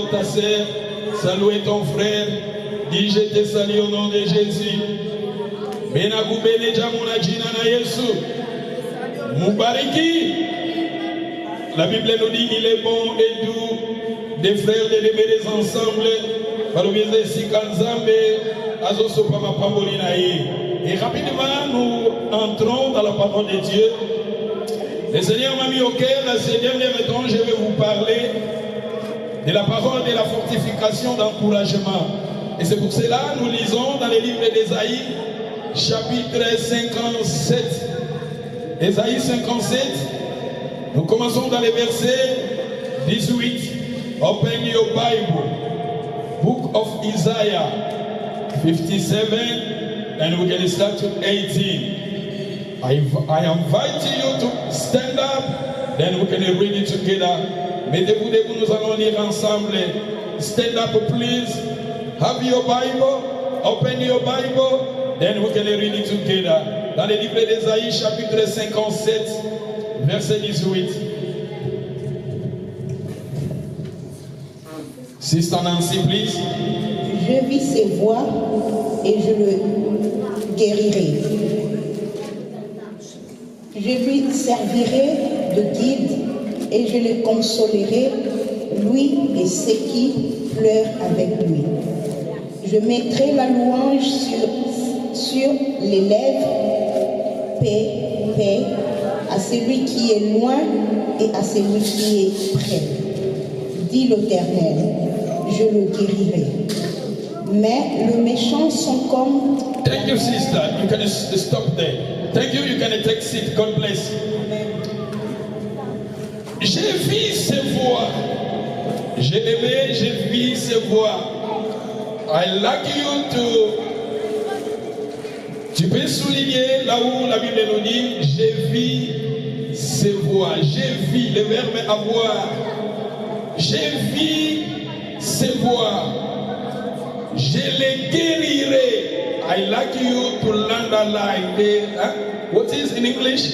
d'abord ta sœur, saluer ton frère. Dis je te salue au nom de Jésus. Benakubele jamuna jina na Yesu. Mubariki. La Bible nous dit il est bon et doux des frères de demeurer ensemble. Et rapidement nous entrons dans la parole de Dieu. Le Seigneur m'a mis au cœur, dans ces derniers temps, je vais vous parler de la parole de la fortification d'encouragement. Et c'est pour cela que nous lisons dans le livre d'Ésaïe, chapitre 57. Ésaïe 57, nous commençons dans le verset 18. Open your Bible, Book of Isaiah 57, and we're going to start to 18. I invite you to stand up, then we're going to read it together. Mettez-vous debout, nous allons lire ensemble. Stand up, please. Have your Bible, open your Bible, then we're going to read it together. Dans le livre d'Ésaïe, chapitre 57, verset 18. Sister Nancy, please. Je vis ses voies et je le guérirai. Je lui servirai de guide et je le consolerai, lui et ceux qui pleurent avec lui. Je mettrai la louange sur les lèvres, paix, paix, à celui qui est loin et à celui qui est près. Dit l'Éternel, je le guérirai. Mais les méchants sont comme... Thank you, sister. You can stop there. Thank you. You can take seat. God bless. J'ai vu ses voix. J'ai aimé, j'ai vu ses voix. I like you to... Tu peux souligner là où la Bible nous dit, j'ai vu ses voix. J'ai vu le verbe avoir. J'ai vu ses voix. Je les guérirai. I like you to underline. What is in English?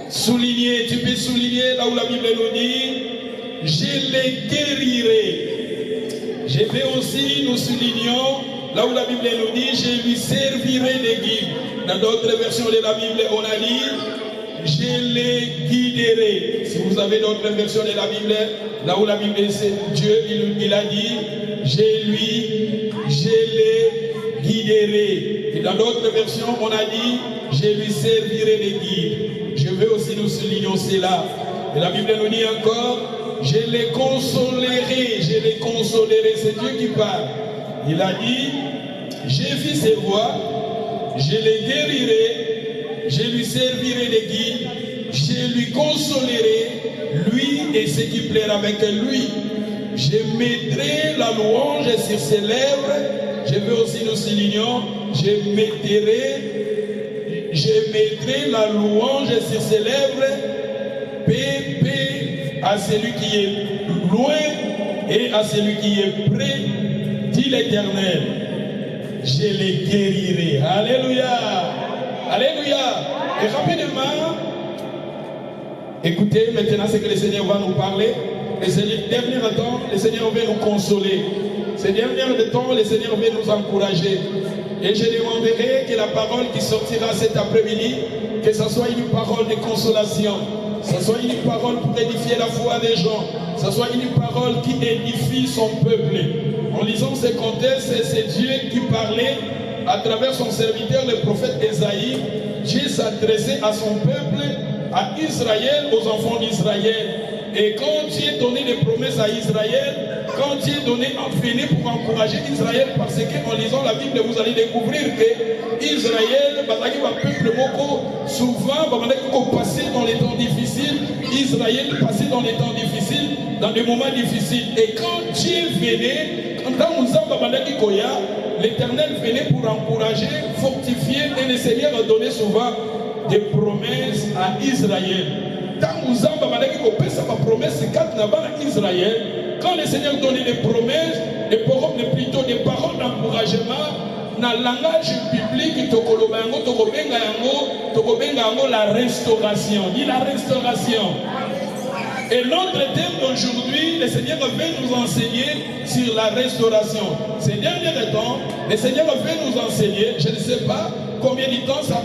Souligner. Tu peux souligner là où la Bible nous dit, je les guérirai. Je vais aussi, nous soulignons là où la Bible nous dit, je lui servirai de guide. Dans d'autres versions de la Bible, on a dit, je les guiderai. Si vous avez d'autres versions de la Bible, là où la Bible c'est Dieu, il a dit, je les guiderai. Et dans d'autres versions, on a dit, je lui servirai de guide. Je veux aussi nous souligner cela. Et la Bible nous dit encore, je les consolerai, c'est Dieu qui parle. Il a dit, j'ai vu ses voix, je les guérirai, je lui servirai de guide, je lui consolerai, lui et ceux qui plairent avec lui. Je mettrai la louange sur ses lèvres. Je veux aussi nous souligner, je mettrai la louange sur ses lèvres, paix, paix à celui qui est loin et à celui qui est près, dit l'Éternel. Je les guérirai. Alléluia. Alléluia. Et rapidement, écoutez maintenant ce que le Seigneur va nous parler. Ces derniers temps, le Seigneur veut nous consoler. Ces derniers temps, le Seigneur veut nous encourager. Et je demanderai que la parole qui sortira cet après-midi, que ce soit une parole de consolation, que ce soit une parole pour édifier la foi des gens, que ce soit une parole qui édifie son peuple. En lisant ces contextes, c'est Dieu qui parlait à travers son serviteur, le prophète Ésaïe. Dieu s'adressait à son peuple, à Israël, aux enfants d'Israël. Et quand Dieu donnait des promesses à Israël, quand Dieu donnait un béni pour encourager Israël, parce qu'en lisant la Bible, vous allez découvrir que Israël, souvent, passait dans les temps difficiles. Israël passait dans les temps difficiles, dans des moments difficiles. Et quand Dieu venait, l'Éternel venait pour encourager, fortifier, et le Seigneur a donné souvent des promesses à Israël. Quand le Seigneur donnait des promesses, plutôt des paroles d'encouragement, dans le langage biblique, la restauration. Dit la restauration. Et notre thème d'aujourd'hui, le Seigneur veut nous enseigner sur la restauration. Ces derniers temps, le Seigneur veut nous enseigner, je ne sais pas combien de temps ça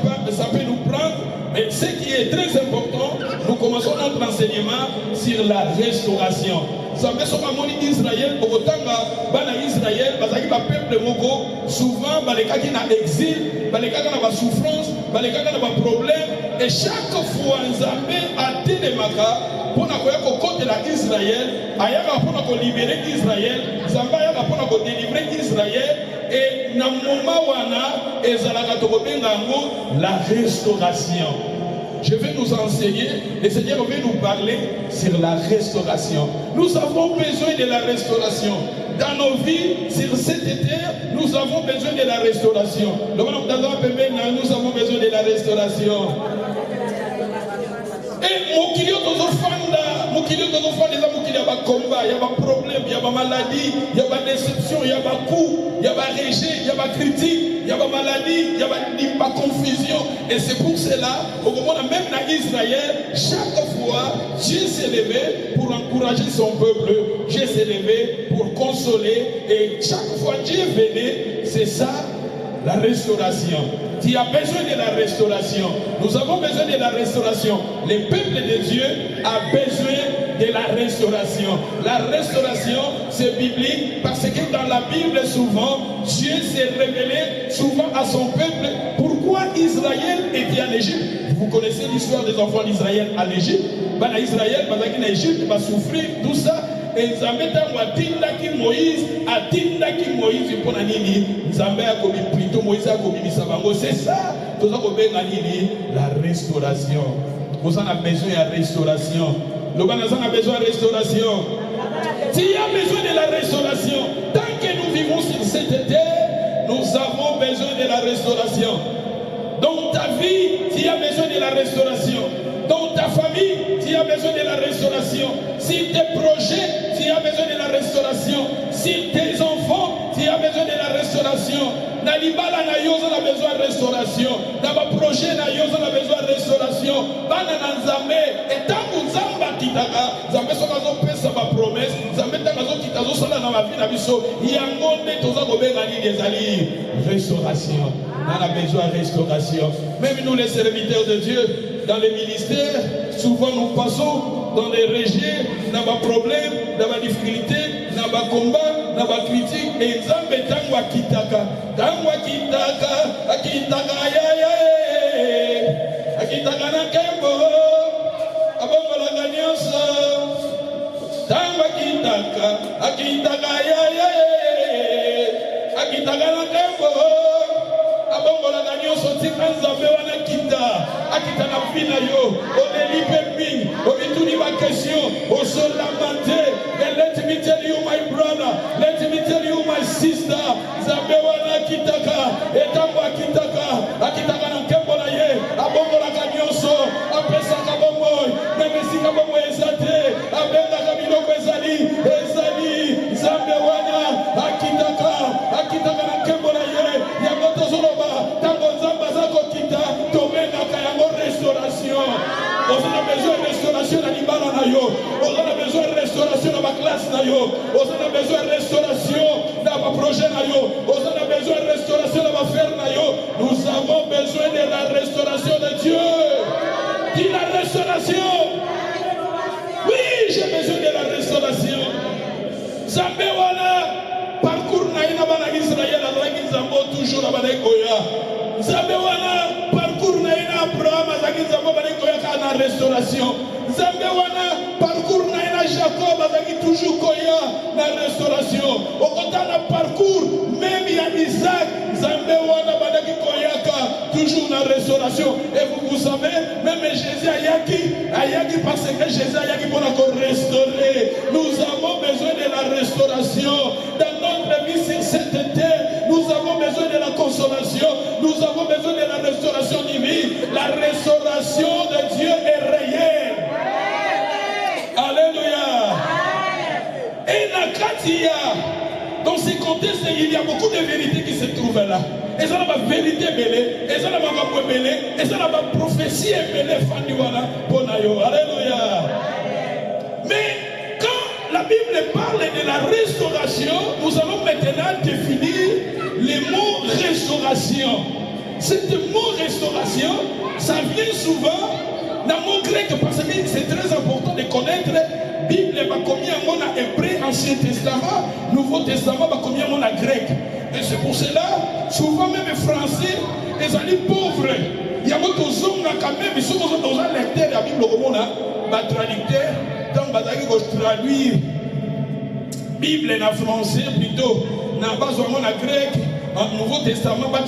peut nous prendre, mais ce qui est très important, nous commençons notre enseignement sur la restauration. Zambé sokamoni Israël, Bogotanga, Bana Israël, Bazaki ba peuple moko, souvent balekaki na exil, balekaki na ba souffrance, balekaki na ba problème, et chaque fois Zambé a télémaka pour na koyako côté la Israël, ayaka pour na ko libérer Israël, Zambé ayaka pour na ko délivrer Israël, et na moment wana ezalaka tokobenga ngo la restauration. Je vais nous enseigner, le Seigneur veut nous parler sur la restauration. Nous avons besoin de la restauration. Dans nos vies, sur cette terre, nous avons besoin de la restauration. Nous avons besoin de la restauration. Et mokili tozofanda, il y a des combats, il y a des problèmes, il y a des maladies, il y a des déceptions, il y a des coups, il y a des rejets, il y a des critiques, il y a des maladies, il y a des confusions. Et c'est pour cela, au moment même dans Israël, chaque fois, Dieu s'est levé pour encourager son peuple, Dieu s'est levé pour consoler, et chaque fois Dieu venait, c'est ça la restauration. Tu as besoin de la restauration. Nous avons besoin de la restauration. Le peuple de Dieu a besoin de la restauration. La restauration, c'est biblique parce que dans la Bible, souvent, Dieu s'est révélé souvent à son peuple. Pourquoi Israël était en Égypte? Vous connaissez l'histoire des enfants d'Israël en Égypte. Israël, en Égypte, va souffrir, tout ça. Et Nzambe tango atindaki Moïse pour nini Nzambe akomi plutôt Moïse akomi bisabango. C'est ça toza kobenga nini la restauration. Vous en avez besoin de restauration. Le Banazan a besoin de restauration. Tu as besoin de la restauration. Tant que nous vivons sur cette terre, nous avons besoin de la restauration. Dans ta vie, tu as besoin de la restauration. Dans ta famille, tu as besoin de la restauration. Sur tes projets, tu as besoin de la restauration. Sur tes enfants, tu as besoin de la restauration. Nalibala na yo, on a besoin de restauration. Dans ma projet na yo, on a besoin de restauration. Bana na Nzambe, et tant que Nzamba kitaka, Nzambe soka zo pesa ma promesse, Nzambe tanga zo kitazo sala na ma vie na biso, yangonde toza kobenga ni ezali restauration. On a besoin de restauration. Même nous les serviteurs de Dieu, dans les ministères, souvent nous passons dans les régions, dans des problèmes, dans des difficultés, dans des combats, dans des critiques, et Nzambe tangwa kitaka, akitaka na kembo, abongola ganyoso, tangwa kitaka, akitaka na kembo, abongola ganyoso, tika Nzambe wana kita. Akitana fina yo, on est libre, on est tout ma question, on se lamenté. And let me tell you, my brother, let me tell you, my sister, Zabewana kitaka, etamba akitaka na kembola ye, abongola kanyoso, apesa kabongoy, nemesi kabongoy ezate, abenda kabinoko ezali, Zabewana akitaka na kembola ye, yagoto zoloba, tango Zamba zako kita, tomenga kayango restauration. On a besoin de restauration dans l'Ibala na yo. On a besoin de restauration dans ma classe na yo. On a besoin de restauration dans ma projet na yo. On a besoin de restauration dans ma ferme na yo. Nous avons besoin de la restauration de Dieu. Dis la restauration. Oui, j'ai besoin de la restauration. Zambé wana parcours na ina bana Israël azaki Nzambo toujours na bana koya. Zambé wana parcours na ina Abraham azaki Nzambo bana koya kana restauration. Zambé wana parcours na ina Jacob azaki toujours koya na restauration. Okota na parcours même ya Isaac Zambé wana bana koyaka toujours na restauration. Et vous savez même Jésus ayaki parce que Jésus ayaki pour nous restaurer. Nous avons besoin de la restauration dans notre vie sur cette terre. Nous avons besoin de la consolation. Nous avons besoin de la restauration divine. La restauration de Dieu est réelle. Alléluia. Et la Katia, dans ces contextes, il y a beaucoup de vérités qui se trouvent là. Et ça n'a pas vérité belée, et ça n'a pas belée, et ça n'a pas prophétie belée. Alléluia. Bible parle de la restauration. Nous allons maintenant définir le mot restauration. Cette mot restauration, ça vient souvent dans le mot grec parce que c'est très important de connaître. Bible, combien on a hébreu, Ancien Testament, Nouveau Testament, combien on a grec. Et c'est pour cela, souvent même les Français, les alliés pauvres, il y a beaucoup de gens quand même, ils sont dans un lecteur de la Bible, comme on a, traducteur, donc on va traduire Bible en français plutôt, dans base en grec, en Nouveau Testament, en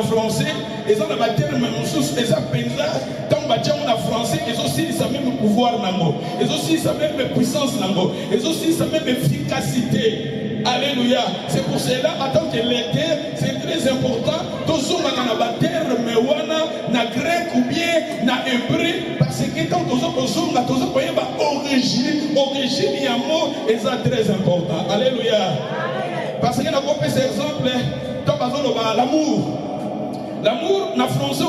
français, et ça n'a terme sous les appenza, tant en français, et aussi ça même pouvoir nango, et aussi ça même puissance nango, et aussi ça même efficacité. Alléluia. C'est pour cela, en tant que lecteur, c'est très important. Tous les termes na grec ou bien na hébreu, parce que quand tous origine y a mot, et ça très important. Alléluia. Parce que nous avons fait cet exemple, l'amour. L'amour, en français,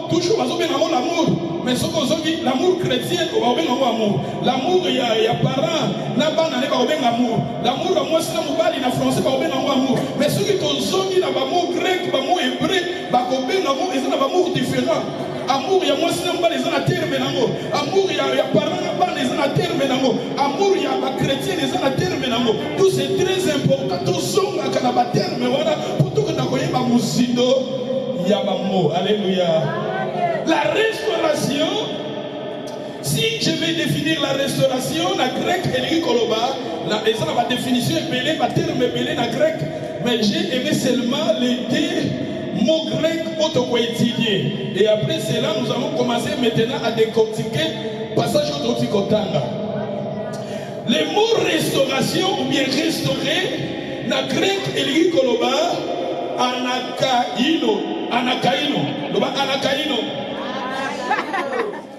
toujours l'amour. Mais ce qu'on dit, l'amour chrétien, on va amour. L'amour, il y a parents, l'amour. L'amour, moi, c'est l'amour, en français, on va amour. Mais ceux qui ont dit l'amour grec, l'amour hébreu, l'amour, ils ont un amour différent. Amour, il y a moi, c'est l'amour, les gens à terme, amour, il y a parents, les gens à terme, amour, il y a chrétien, les gens à terme, tout c'est très important. Tout son à terme, voilà, pour tout que nous voyons, il y a un mot. Alléluia. La restauration, si je vais définir la restauration, la grecque et l'ikoloba, la définition est belée, la terme est belée, la grecque, mais j'ai aimé seulement les deux mots grecs auto-étudiés. Et après cela, nous allons commencer maintenant à décortiquer passage autoticotanga. Les mots restauration ou bien restaurer, la grecque et l'ikoloba, anakaino, loba anakaino.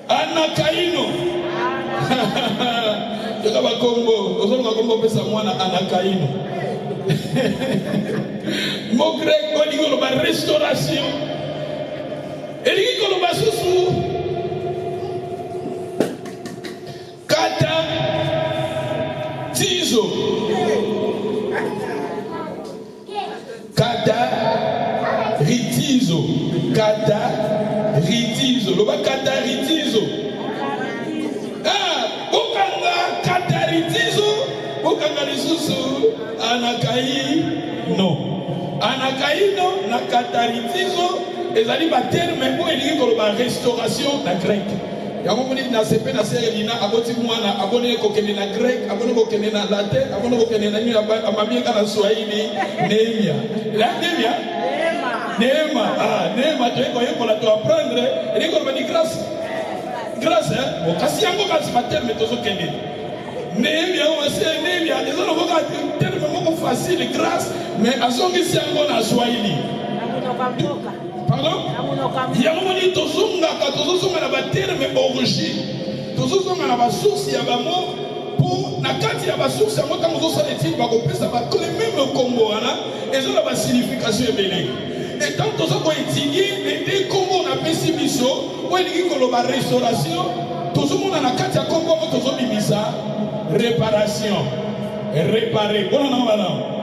Anakaino. Yoka bakombo, ozolo bakombo pesa mwana anakaino. Mot grec olingo loba restauration. Elingo loba susu. Kata tizo. Kata ritizo. Kata ritizo. Loba kata ritizo. Okanga kata ritizo. Okanga lisusu anakaino. Anakaino na kata ritizo. Ezali ba terme po elingi koloba restauration na grec. Yango moni na sepe na serelina aboti mwana abone kokende na grec, abone kokende na latin, abone kokende na nyua amamieka na swahili Nehemia. La Nehemia? Neema. Neema tu eko la tu apprendre. Et eko di grâce. Grâce hein. Bon kasi yango kasi materme tozo kende. Nehemia on sait Nehemia, les gens vont dire tellement facile grâce, mais azongi si yango na swahili. Pardon? Yamoni tozonga na ba terme origine. Tozonga na ba source ya ba mot pour na kati ya ba source ya mot quand vous allez dire ba kopesa ba le même combo wana et ça ba signification ebele. Et quand nous avons étudié les deux combos on appelle si biso ou elingi koloba restauration tozomona na kati ya combo tozobimisa réparation. Réparer.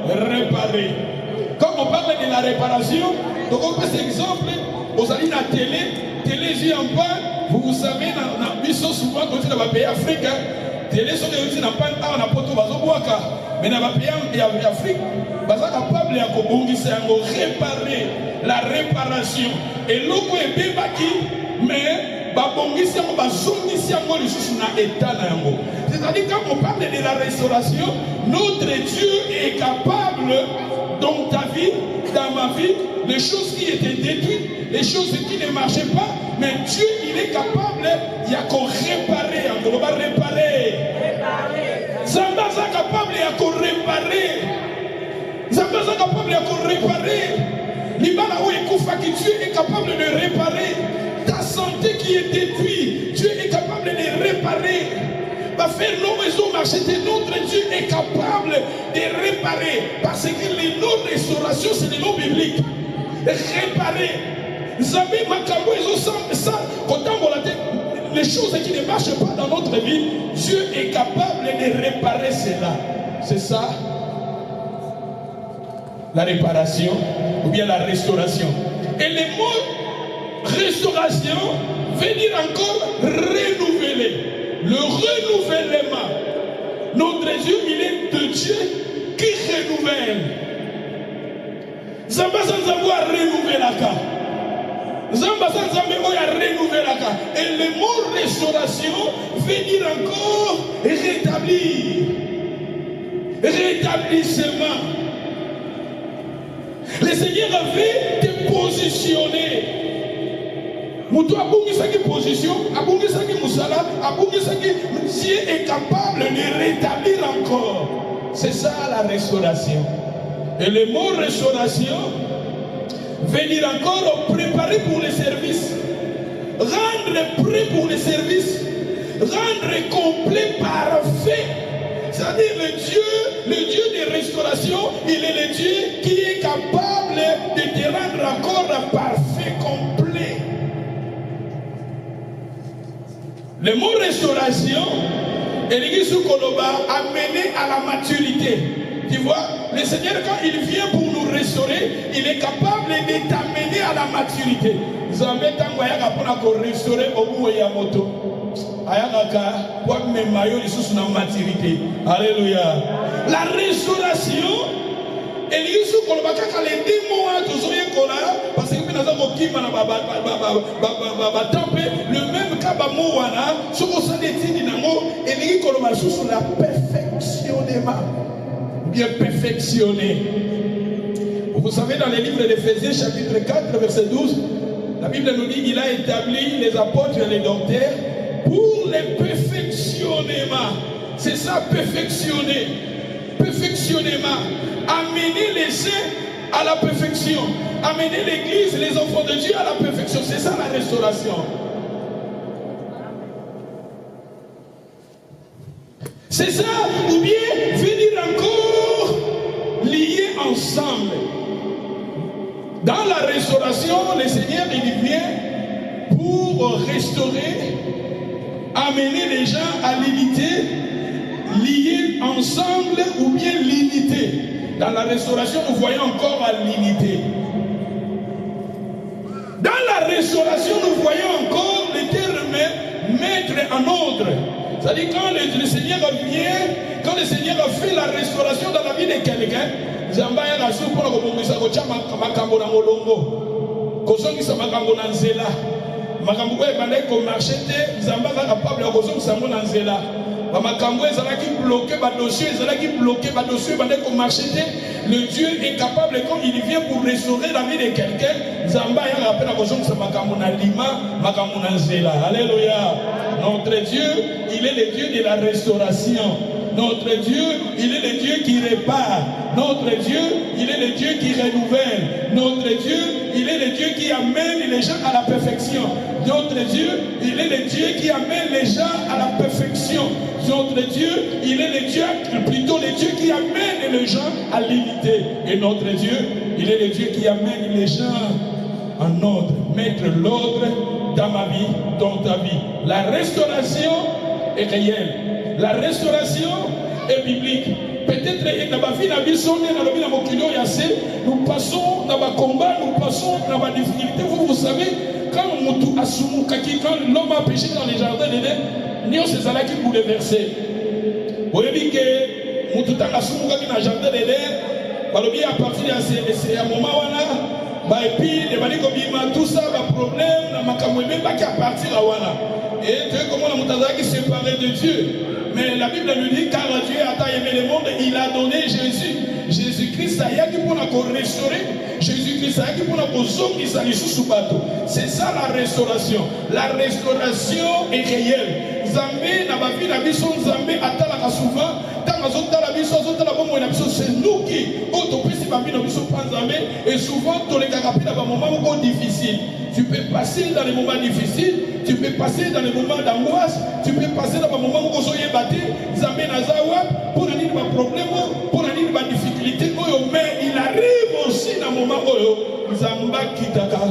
Réparer. Quand on parle de la réparation, donc on peut cet exemple, vous allez à la télé vit en panne, vous savez, dans le biseau souvent, quand on va payer Afrique, télé sont des en panne, on a pas tout, mais dans le pays en Afrique, on est capable de réparer la réparation. Et l'eau est bien bâti, mais c'est-à-dire quand on parle de la restauration, notre Dieu est capable dans ta vie, dans ma vie, les choses qui étaient détruites, les choses qui ne marchaient pas, mais Dieu il est capable, il y a qu'on réparer, on va réparer. Zamba est capable, il y a qu'on réparer. Zamba est capable, il y a qu'on réparer. Libala où Dieu est capable de réparer. Ta santé qui est détruite, Dieu est capable de réparer. Va faire nos maisons marcher, notre Dieu est capable de réparer. Parce que les noms de restauration, c'est des noms bibliques. Réparer. Zambé Makambo, ils ont ça, quand on l'a dit, les choses qui ne marchent pas dans notre vie, Dieu est capable de réparer cela. C'est ça, la réparation ou bien la restauration. Et le mot restauration veut dire encore renouveler. Le renouvellement. Notre Dieu, il est de Dieu qui renouvelle. Zamba Zanzambo a renouvelé la carte. Zamba Zanzambo a renouvelé la carte. Et le mot restauration veut dire encore rétablir. Rétablissement. Le Seigneur avait te positionné. Moutou abungisaki position, abungisaki musala, abungisaki. Dieu est capable de rétablir encore. C'est ça la restauration. Et le mot restauration veut dire encore préparer pour les services, rendre prêt pour les services, rendre complet, parfait. C'est-à-dire le Dieu de restauration, il est le Dieu qui est capable de te rendre encore parfait, complet. Le mot restauration, Eligui Koloba, amené à la maturité. Tu vois, le Seigneur, quand il vient pour nous restaurer, il est capable de t'amener à la maturité. Zambé Tangoyaka pour restaurer au bout de la moto. Ayaka, pour me maillot, ils sont dans la maturité. Alléluia. La restauration, Eligui Koloba, quand les démons, tous les collègues, parce que nous avons qui le même cas, ce qu'on s'est dit, Eligui Koloba, sur la perfectionnement. Bien perfectionné. Vous savez, dans les livres d'Éphésiens, chapitre 4, verset 12, la Bible nous dit qu'il a établi les apôtres et les docteurs pour les perfectionnements. C'est ça, perfectionner. Perfectionnement. Amener les saints à la perfection. Amener l'église, les enfants de Dieu à la perfection. C'est ça la restauration. C'est ça, ou bien venir encore liés ensemble. Dans la restauration, le Seigneur il vient pour restaurer, amener les gens à l'unité, liés ensemble ou bien l'unité. Dans la restauration, nous voyons encore à l'unité. Dans la restauration, nous voyons encore le terme mettre en ordre. C'est-à-dire quand le Seigneur vient, quand le Seigneur fait la restauration dans la vie de quelqu'un, Zambaya na su pour kubongisa kochama makambo na molongo. Kozongisa makambo na nzela. Makambo ko ebandai ko marcher te, Zambaka capable ya kozongisa ngo na nzela. Ba makambo ezalaki bloqué, ba dossier ezalaki bloqué, ba dossier bandai ko marcher te. Le Dieu est capable quand il vient pour restaurer la vie de quelqu'un, Zambaya rappelle à kozongisa makambo na lima, makambo na nzela. Alléluia. Notre Dieu, il est le Dieu de la restauration. Notre Dieu, il est le Dieu qui répare. Notre Dieu, il est le Dieu qui renouvelle. Notre Dieu, il est le Dieu qui amène les gens à la perfection. Notre Dieu, il est le Dieu qui amène les gens à la perfection. Notre Dieu, il est le Dieu, plutôt le Dieu qui amène les gens à l'unité. Et notre Dieu, il est le Dieu qui amène les gens en ordre. Mettre l'ordre dans ma vie, dans ta vie. La restauration est réelle. La restauration est biblique. Peut-être nous passons dans ma combat, nous passons dans ma difficulté. Vous savez, quand l'homme a péché dans les jardins d'Éden, nous c'est ça qui nous bouleverser. Vous voyez que nous dans le jardin d'Éden, à partir de ce moment là, et puis tout ça va problème, même pas qu'à partir là. Et tu sais comment on qui séparé de Dieu. Mais la Bible nous dit, car Dieu a tant aimé le monde, il a donné Jésus. Jésus-Christ a été pour nous restaurer. Jésus-Christ a été pour nous c'est ça la restauration. La restauration est réelle. Zambé n'a pas vu la mission Zambé attend souvent. C'est nous qui, et souvent, dans les moments difficiles, tu peux passer dans les moments difficiles, tu peux passer dans les moments d'angoisse, tu peux passer dans les moments où vous soyez battu, Zambé Nazawa, pour ne dire pas problème, pour ne dire pas difficulté, mais il arrive aussi dans le moment où Zamba Kitaka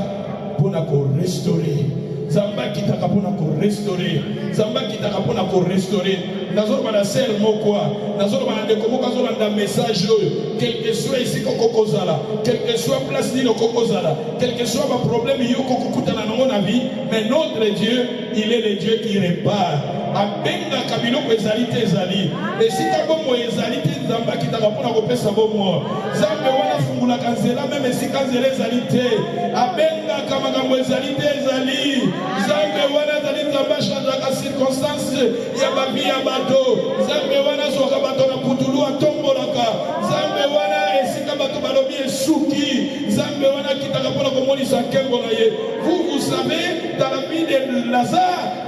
pour nous restaurer. Zamba Kitaka kitaka pona ko restaurer Zamba kitaka pona ko restaurer nazoro bana ser mokwa nazoro bana de komo kazo landa message oyo quel que soit ici kokozala quel que soit place ni kokozala quel que soit ma problème yo kokutana nango na vie mais notre Dieu il est le Dieu qui répare abenga kabilo ko ezali te ezali esika bomo ezali te Zamba kitaka pona ko pesa bomo Zambe wana fungula kanzela même esika nzela ezali te abenga kamagambo ezali te ezali Zambe wana ezali Zamba change ka circonstance ya babi ya bato Zambe wana soka bato na putulu atombolaka Zambe wana esika bato balobi esuki Zambe wana kitaka pona ko monisa kembo na ye vous savez dans la vie de Lazare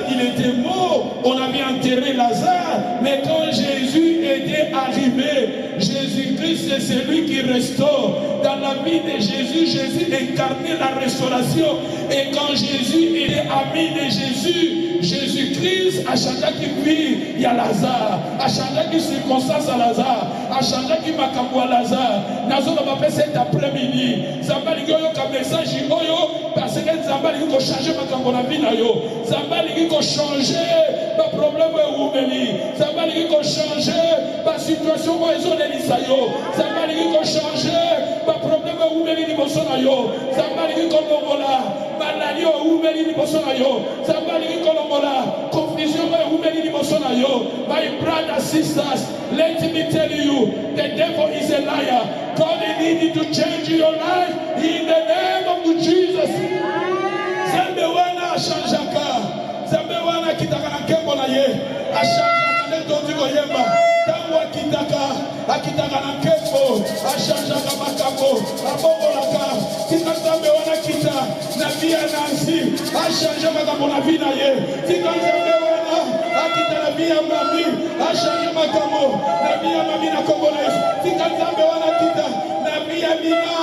il était mort on avait enterré Lazare mais quand Jésus était arrivé Jésus-Christ c'est celui qui restaure dans la vie de Jésus incarnait la restauration et quand Jésus était ami de Jésus-Christ a changé vie il y a Lazare a changé circonstance à Lazare a changé makambo à Lazare nazona ba cet après-midi Zambali yo ka message oyo parce que Zambali ko changer makambo na vie na yo Zambali ko changer ba problème ou beli Zambali ko changer ba situation ko ezolelisa yo Zambali ko changer ba problème ou beli ni bosona yo Zambali ko longola malali ou beli ni bosona yo Zambali ko longola confusion ou beli ni bosona yo my brothers sisters let me tell you the devil is a liar God needs to change your life in the name of Jesus Zambe wana ashanjaka Zambe wana kitaka na kembo na ye ashanjaka neto ndiko yemba tangu akitaka na kembo ashanjaka makambo abongolaka tika Zambe wana kita na via Nancy ashanjaka makambo na vina ye tika Zambe wana akita na via mami ashanjaka makambo na via mami na Congolais tika Zambe wana kita na via Nina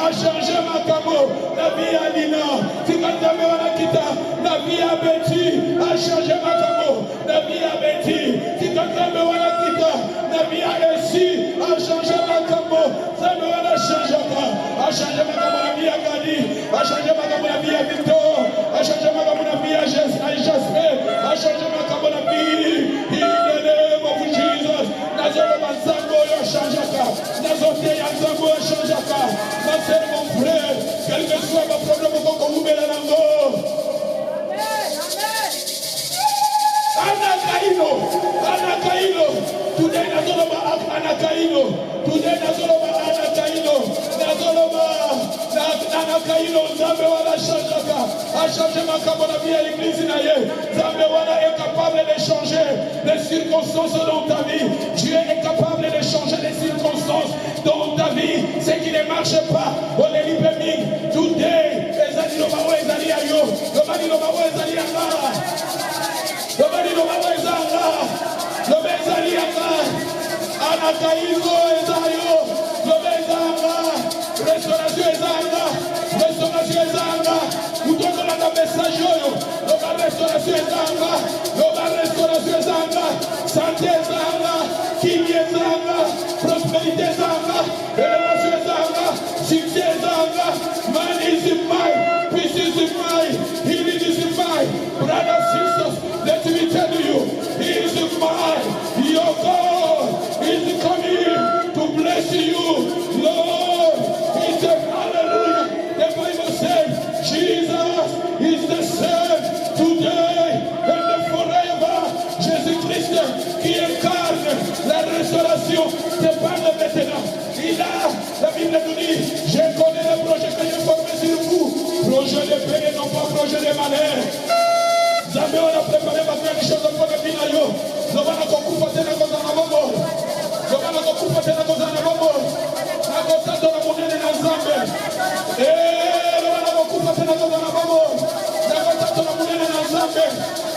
ashanjaka makambo na via Nina tika Zambe wana kita na via Betty ashanjaka makambo na via Betty tika Zambe wana kita na via Esi ashanjaka makambo Zambe wana ashanjaka makambo na via Gadi ashanjaka makambo na via Victor ashanjaka makambo na via Jasper ashanjaka makambo na via in the name of Jesus nazolo mazango yo ashanjaka nazote ya zango ashanjaka nasema mon frère quel que soit ma problème koko ubela nango Anakaino today nazolo ba Anakaino today nazolo ba Anakaino Zambe wana chanjaka a changé makambo na vie à l'église na ye Zambe wana est capable de changer les circonstances dans ta vie Dieu est capable de changer les circonstances dans ta vie ce qui ne marche pas on est libre today ezali lo bawo ezali ayo lo bani lo bawo ezali anga Nobody no matter ezanga. Nobody ezali anga. Anakaino ezayo. Nobody ezanga. Restauration ezanga. Utoko na message oyo. Nobody restauration ezanga. Santé ezanga. Kiki ezanga. Prosperité ezanga. Élévation ezanga. Succès ezanga. Man is in mind. Peace is in mind. Healing is in mind. Brothers, sisters, let me tell you, He is mine. Your God is coming to bless you. Lord, He said, hallelujah. The Bible says, Jesus is the same today and forever. Jésus-Christ qui incarne la restauration te parle maintenant. Il a, la Bible nous dit, je connais le projet que j'ai formé sur vous. Projet de paix et non pas projet de malheur. Zambe wana préparé ma grande chose pour le binayo. Nobana kokufa tena koza na bombo. Nobana kokufa tena koza na bombo. Na kotato na munene na Zambe. Nobana kokufa tena koza na bombo. Na kotato na munene na Zambe.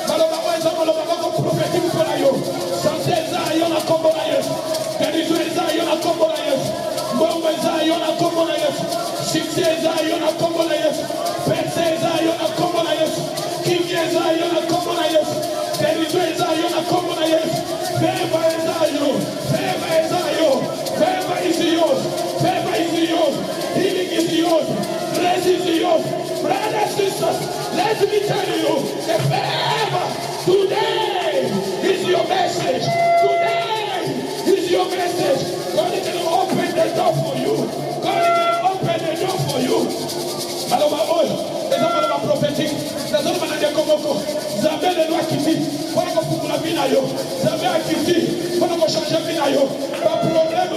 Maloba weza maloba ko prophétique pour la yo. Santé za yo na kombo na Yesu. Guérison za yo na kombo na Yesu. Mbongo za yo na kombo na Yesu. Succès za yo na kombo na Yesu. Percé za yo na kombo na Yesu. King Ezayo na kombo na Yesu. Derizo Ezayo na kombo na Yesu. Favor Ezayo. Favor Ezayo. Favor is yours. Favor is yours. Healing is yours. Grace is yours. Brothers and sisters, let me tell you, message. God is going to open the door for you. God is going to open the door for you. Alors, les hommes prophétiques, les hommes de Komoko, Zambé les lois qui dit, voilà qu'on peut la vie d'ailleurs. Zambé a qui dit, voilà qu'on change la vie d'ailleurs. Pas de problème,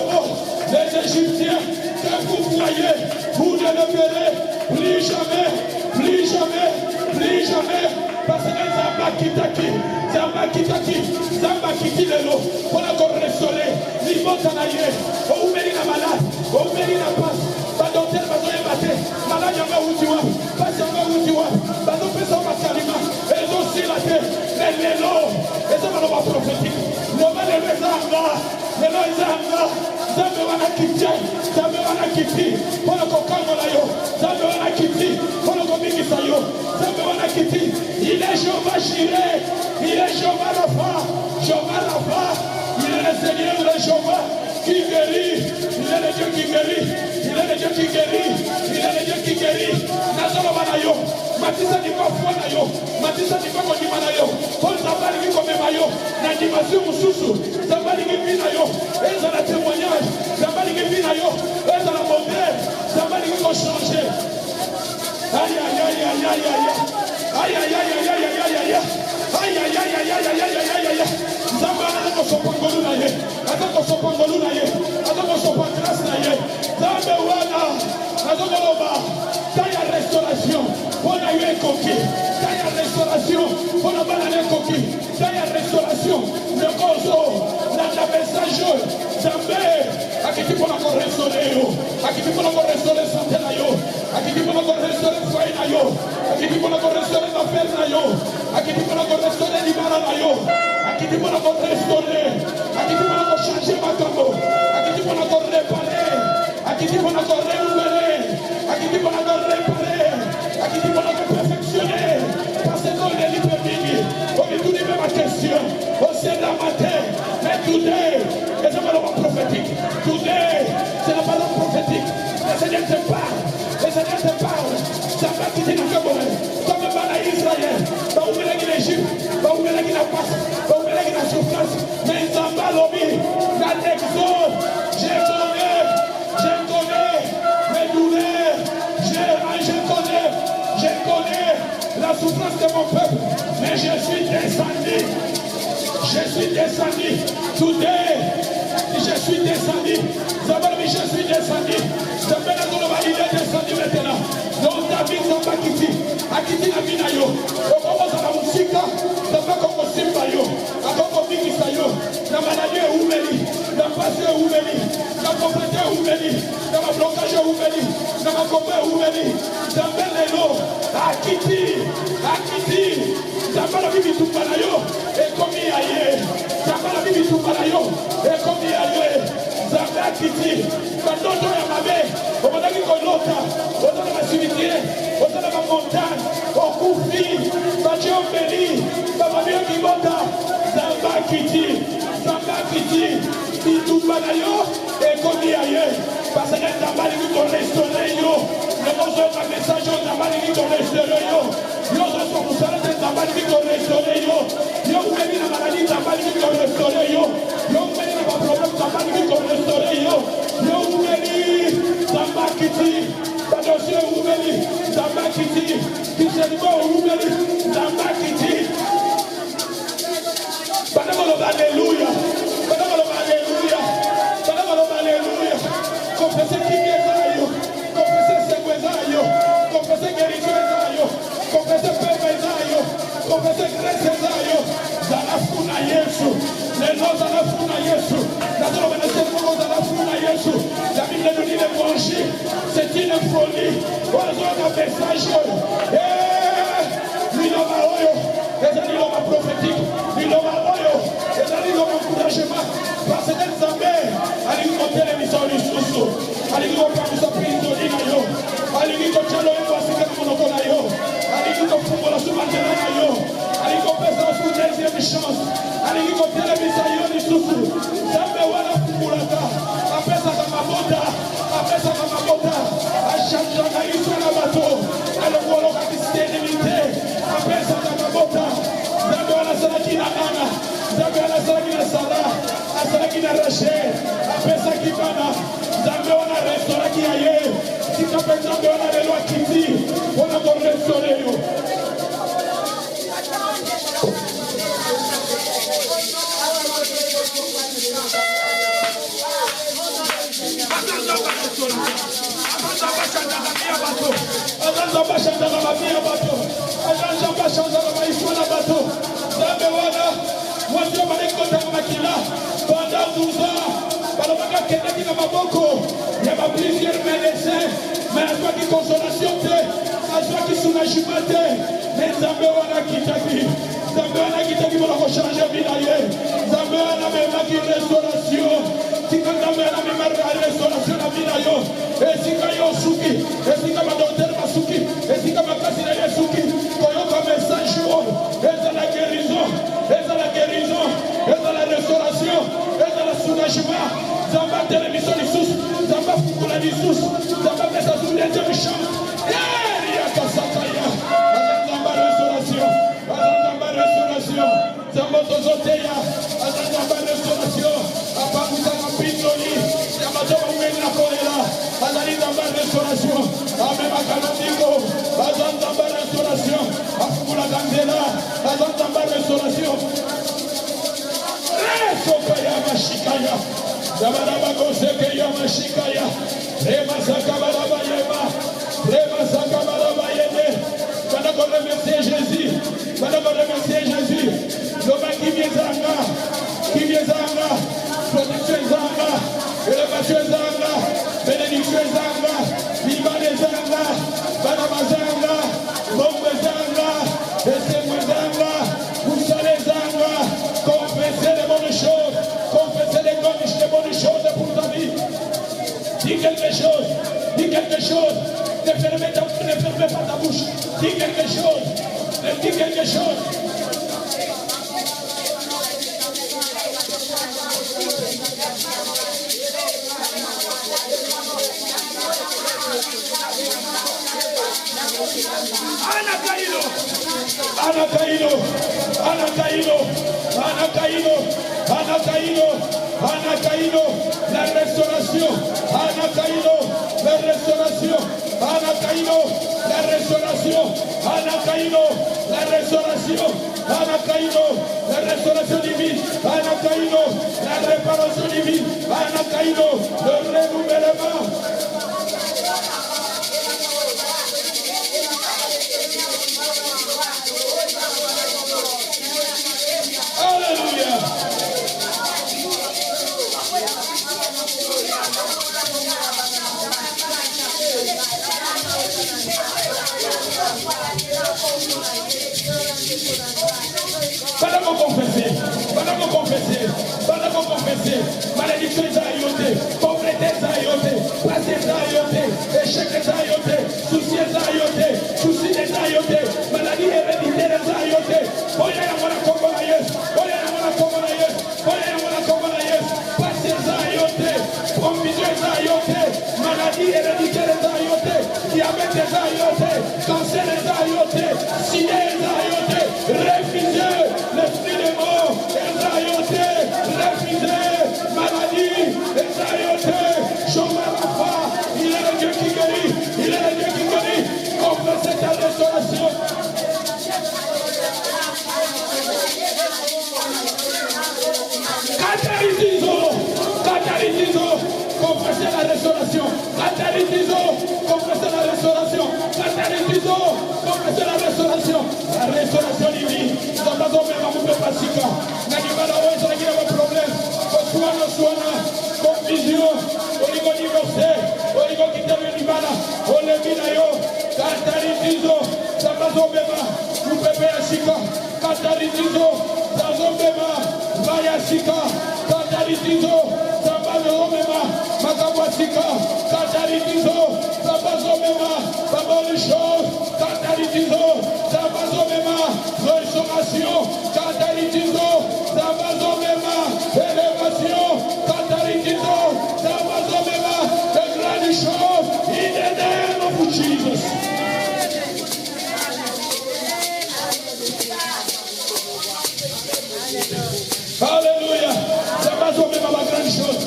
les Égyptiens, que vous voyez, vous ne le verrez plus jamais, plus jamais, plus jamais. Parce que Zamba Kitaki, Lelo, voilà qu'on restaure, l'Imotanaye, au Mérina malade, au Mérina passe, Badotel, Badoye Bate, malade Yama Outiwa, passe Yama Outiwa, Bado Pesa Makalima, et aussi la terre, mais Lelo, et ça va nous prophétique, le mal est le Zamba, Lelo est Zamba, Zamba wana Kiti, Zamba wana Kiti, voilà qu'on calme là yo, Zamba wana Kiti, voilà qu'on miki sa yo, Zamba wana Kiti, il est Jéhovah Jireh, il est Jéhovah Rapha, il est le Seigneur de Jéhovah qui guérit, il est le Dieu qui guérit, il est le Dieu qui guérit, il est le Dieu qui guérit. Nazalo banayo, matisa ni kwa fwana yo, matisa ni kwa kondima na yo, kon zabali ki komema yo, na dimension mususu, zabali ki vina yo, eza la témoignage, zabali ki vina yo, eza la modèle, zabali ki ko changer. Aïe aïe aïe aïe aïe aïe. Aïe aïe aïe aïe aïe aïe aïe. Aïe aïe aïe aïe aïe aïe aïe aïe. Zambana na kosopangolu na ye. Ata kosopangolu na ye. Ata kosopangras na ye. Zambe wana. Azokoloba. Taya restauration. Ona yo ekoki. Taya restauration. Ona bana yo ekoki. Taya restauration. Le kozo. La message. Zambe. Akiti pona ko restaurer yo. Akiti pona ko restaurer santé na yo. Akiti pona ko restaurer foyer na yo. Akiti pona ko restaurer affaire na yo. Akiti pona ko restaurer libara na yo. Akiti pona ko restaurer. Akiti pona ko changer makambo. Akiti pona ko réparer. Akiti pona ko renouveler. Akiti pona ko réparer. Akiti pona ko perfectionner. Parce que on est libre d'aimer. On est tout de même ma question. On sait la matin. Mais today, et c'est pas le prophétique. Today, c'est la parole prophétique. Le Seigneur te parle. Le Seigneur te parle. Ça va quitter le Cameroun. Comme le Israël. Va ouvrir l'Égypte. Va ouvrir la passe. Va ouvrir la souffrance. Mais ça va l'obéir. Dans l'exode, je connais mes douleurs. Je connais la souffrance de mon peuple. Mais je suis descendu. Today, je suis descendu. Zabalmi, je suis descendu. Zabela Zoloba, il est descendu maintenant. Donc David Zamba Kiti, Akiti Namina yo. Okomo Zala Musika, Zamba Koko Simba yo. Akoko Mikisa yo. La maladie est ouverte. La passé est ouverte. La pauvreté est ouverte. La blocage est ouvert. La combat est ouvert. Zamba Lelo, Akiti. Zamba la Bibi Tupanayo. Et comme il y a eu. Zamba la Bibi Tupanayo. Et comme il y a eu. Zamba Kiti. Batoto ya mabe. Omadaki kolota. Ozana ma cimetière. Ozana ma montagne. Okufi. Badiyo Mbeli. Bababio Kibota. Zamba Kiti. Bitupanayo. Et comme il y a eu. Parce que Zamba li ko restaurer yo. Le besoin d'un message Zamba li ko restaurer yo. Yo so musala Zamba li ko restaurer yo. Yo umeli na maladie Zamba li ko restaurer yo. Yo umeli na problème Zamba li ko restaurer yo. Yo umeli Zamba Kiti. Badosie umeli Zamba Kiti. Kiselimo umeli Zamba Kiti. Badamalo alléluia. Confessez qui est yo, confessez Seguezayo, confessez Guérizoezayo, confessez Pepezayo, confessez Gresezayo, Zalafuna Yesu, les noms Zalafuna Yesu, la drogue de cette mot Zalafuna Yesu, la Bible nous dit l'évangile, c'est une folie, oiseau d'un message, l'iloma oyo, les l'iloma prophétique, l'iloma oyo, les l'iloma encouragement, parce que Zambé, allez vous monter l'émission du sous. Allez-y, on va vous appeler Nayo. Allez-y, on va vous appeler Nayo. Allez-y, on va vous appeler Nayo. Allez-y, on va vous appeler deuxième chance. Allez-y, on va vous appeler Susu. Zambe wana kumulata. Apesa kama mota. Ashanja na iso na bato. Ale kuoloka kisite limite. Apesa kama mota. Zambe wana sana Pendant 12 ans, balobaka kendaki na maboko ya ba plusieurs médecins, mais azwaki consolation te, azwaki soulagement te, mais Nzambe wana kitaki, Nzambe wana kitaki mpona kochange vie na ye, Nzambe wana amemaki restauration, tika Nzambe wana amemaki restauration na vie na yo, esika yo suki, esika badokter basuki, esika makasi na ye suki, koyoka message oyo, eza la guérison, eza la guérison, eza la restauration, eza la soulagement. Nzambe atelemisa lisusu, Nzambe afungula lisusu, Nzambe apesa zuliete mishama. Yakasakaya, Nzambe restauration, Nzambe restauration, Nzambe tozoteya, Nzambe restauration, apangusa mapindoli, Nzambe mwenye na kolela, Nzambe restauration, amemaka nandiko, Nzambe restauration, afungula kandela, Nzambe restauration. Sokaya mashikaya, Zabaraba Goseke Yamashikaya, Rema Sakabaraba Yema, Rema Sakabaraba Yeme, Madame remercier Jésus, Madame remercier Jésus, Loma Kibiezanga, protection Zanga, élévation Zanga, bénédiction Zanga, Vivane Zanga, Madame Zanga, Bombe Zanga, Laissez-moi Zanga, Poussale Zanga, confessez les bonnes choses, confessez les bonnes choses pour ta vie. Dis quelque chose, dis quelque chose, ne fermez pas ta bouche, dis quelque chose, dis quelque chose. Ana caído, la restauración, Ana caído, la restauración, Ana caído, la restauración, Ana caído, la restauración, Ana caído, la restauración divina, Ana caído, la reparación divina, Ana caído, le renouvellement. Alléluia. Pendant confesser, malédiction est aïotée, pauvreté est aïotée, place est aïotée, échec est aïoté, souci est aïoté, souci est aïoté, maladie héréditaire est aïotée. Oya ya mwana kombo na Yesu, oya ya mwana kombo na Yesu, oya ya mwana kombo na Yesu, place est aïotée, provision est aïotée, maladie héréditaire est aïotée, diabète est aïoté, cancer est aïoté, sida est aïoté, refusez l'esprit de mort est aïoté, refusez maladie est aïoté, chômeur à foi, il est le Dieu qui guérit, il est le Dieu qui guérit, confessez ta restauration. Catalytizo, confessez la restauration. Catalytizo, confessez la restauration. Catalytizo, confessez la restauration. La restauration divine. Dans la zone même, vous ne pas si quand. N'animala ouais, ça n'a pas de problème. Soana, confusion, au niveau divorcé, au niveau qui t'a vu l'imana, au leminayo, catalytizo, dans la zone même, vous pouvez à Sika. Catalytizo, dans la zone même, vaya Sika. Catalytizo, Zabazomema, Makawasika, Catalytizo, Zabazomema, la bonne chose, Catalytizo, Zabazomema, restauration, Catalytizo, Zabazomema, élévation, Catalytizo, Zabazomema, de grandes choses, in the name of Jesus. Alléluia. Ça va sauver ma grande chose.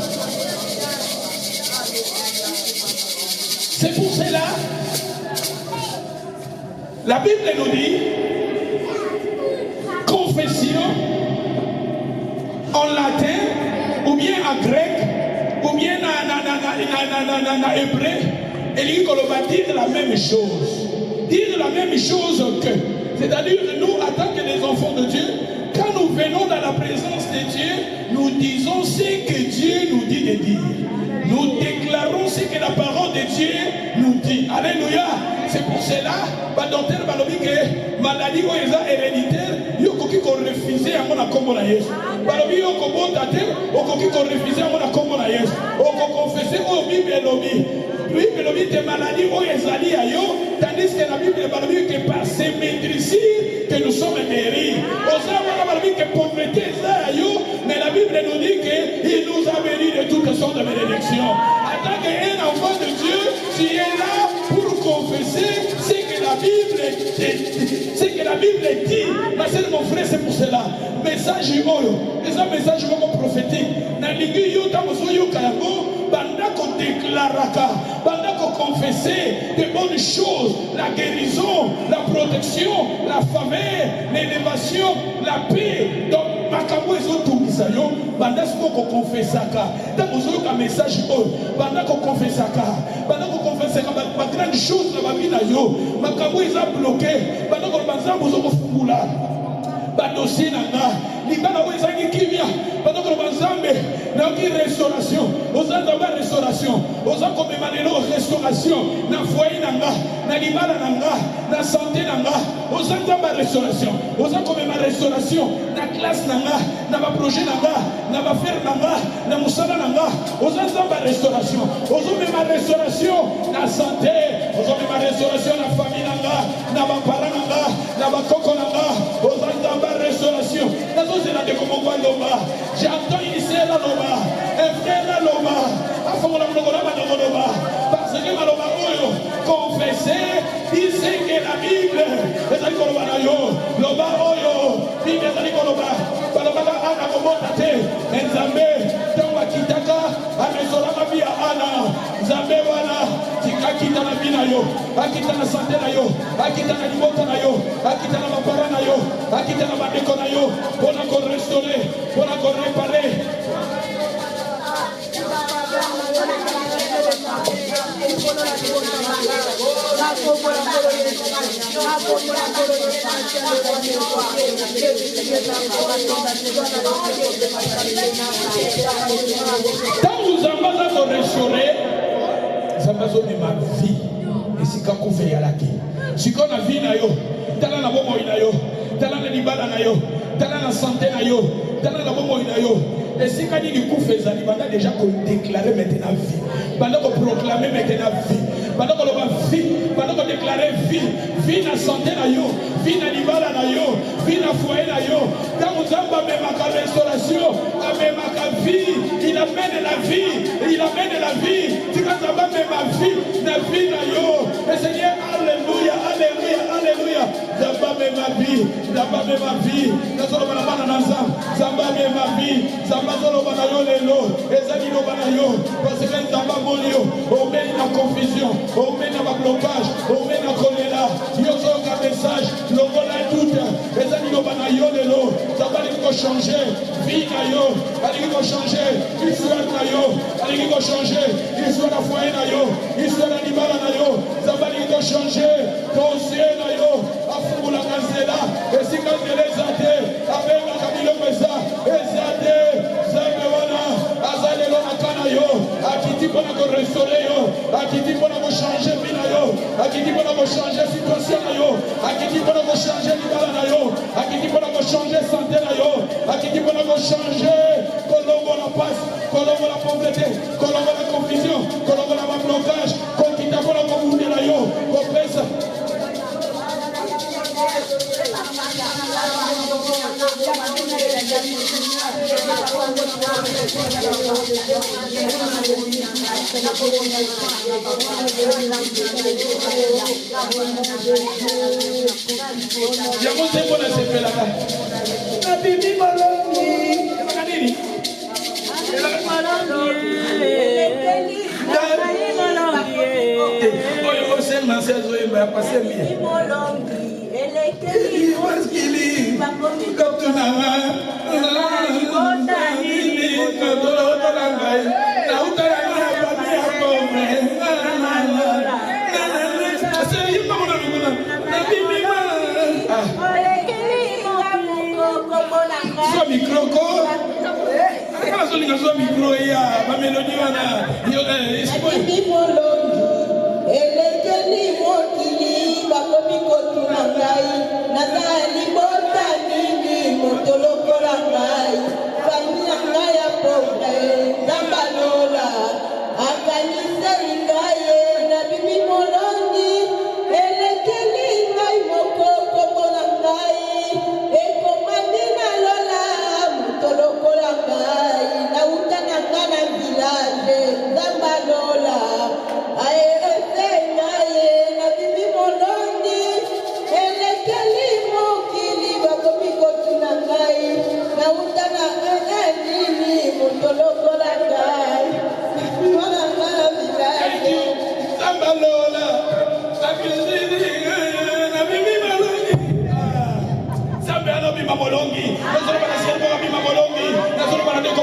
C'est pour cela, la Bible nous dit, confession en latin, ou bien en grec, ou bien na hébreu, et il va dire la même chose. Dire la même chose que. C'est-à-dire que nous, en tant que des enfants de Dieu, quand nous venons dans la présence de Dieu, nous disons ce que Dieu nous dit de dire. Nous déclarons ce que la parole de Dieu nous dit. Alléluia. C'est pour cela, le docteur va dire que maladie héréditaire, il y a qui refusé à mon accompagnement. Balobi yo ko bontate, o ko ki ko refuser à mon accompagnement. O ko confesser au Bible lobi. Lui Bible te maladie o ezali ayo, tandis que la Bible balobi que par ses maîtrises que nous sommes guéris. Osa wana balobi que pauvreté ça ayo, mais la Bible nous dit que il nous a bénis de toutes sortes de bénédictions. En tant qu'un enfant de Dieu, tu es là pour confesser ce que la Bible dit. Ce que la Bible dit. Ma sœur, mon frère, c'est pour cela. Message oyo, c'est un message prophétique. Dans l'église, yo tamoso yo kayango, banda ko déclaraka, banda ko confesser de bonnes choses, la guérison, la protection, la faveur, l'élévation, la paix. Donc makambo ezotungisa yo, banda siko ko confessaka. Tamoso yo ka message oyo, banda ko confessaka, banda ko confessaka ba grande chose na ba vida yo. Makambo eza bloqué, banda ko banzambo zo ko fungula. Badosi nanga, libana wezangi kimia, bando ko banzambe, na ki restauration, ozanda ba restauration, oza ko memanelo restauration, na foyer nanga, na libana nanga, na santé nanga, ozanda ba restauration, oza ko mema restauration, na classe nanga, na ba projet nanga, na ba faire nanga, na musala nanga, ozanda ba restauration, ozo mema restauration, na santé, ozo mema restauration na famille nanga, na ba parents nanga, na ba koko nanga, ozanda ba restauration. J'entends ici la loma, un frère la loma, parce que ma loma confesser, il sait que la Bible est à l'Ikoloba, loma oyo, Bible est à l'Ikoloba, Palomaba Ana Komotate, Nzambe, Tawa Kitaka, Amesolama Via Ana, Nzambe wana, Tikakita na bina yo, Akita na santé na yo, Akita na limota na yo, Akita na mapara na yo, Akita na bandeko na yo, pour encore restaurer, pour encore réparer. Quand vous avez restauré, vous avez ma vie. Et si quand vous faites la vie, si qu'on a vie na yo, tala na bomo ina yo, tala na libala na yo, tala na santé na yo, tala na bomo ina yo. Et si quand il coup fait ça, il va déjà déclarer maintenant vie, pendant qu'on proclamer maintenant vie, pendant qu'on va vie, pendant qu'on déclarer vie, vie na santé na yo, vie na libala na yo, vie na foyer na yo. Quand vous avez même ma restauration, même ma vie, il amène la vie, il amène la vie. Si quand vous avez même ma vie, na vie na yo, et Seigneur, alléluia, alléluia, alléluia. Zamba même ma vie, zamba même ma vie, zamba même ma vie, zamba zolo bana yo lelo, ezali no bana yo, parce que zamba bolio, on met la confusion, on met la blocage, on met la choléra, yo so ka message, le voilà tout, ezali no bana yo lelo, zamba li ko changer, vie na yo, ali ko changer, histoire na yo, ali ko changer, histoire na foyer na yo, histoire na libala na yo, zamba li ko changer, conseiller na yo, afungula kanzela, esi kanzela ezate, abenga kabilo mesa, ezate, zambe wana, azalelo na kana yo, akiti pona ko restaurer yo, akiti pona ko changer vie na yo, akiti pona ko changer situation na yo, akiti pona ko changer libala na yo, akiti pona ko changer santé na yo, akiti pona ko changer kolongo la passe, kolongo la pauvreté, kolongo la confusion, kolongo la blocage, kokita pona ko bunde na yo, ko pesa. Alléluia. Ma mélodie, on a. Nabibi molongi, elekeli mokili, bakomi kotuna ngai, nazali bota nini, motolokola ngai, famille na ngai ya pauvre, nzambalola, akaniseli ngai, nabibi molongi, elekeli ngai moko komona ngai, ekomandi na lola, motolokola ngai, nauta na ngai na village, nzambalola, aerese ngai, nabibi molongi, elekeli mokili, bakomi kotuna ngai, nauta na nini, motolokola ngai, mwana ngai na village. Nzambalola. Bima molongi, nazolo bana siengo bima molongi, nazolo bana deko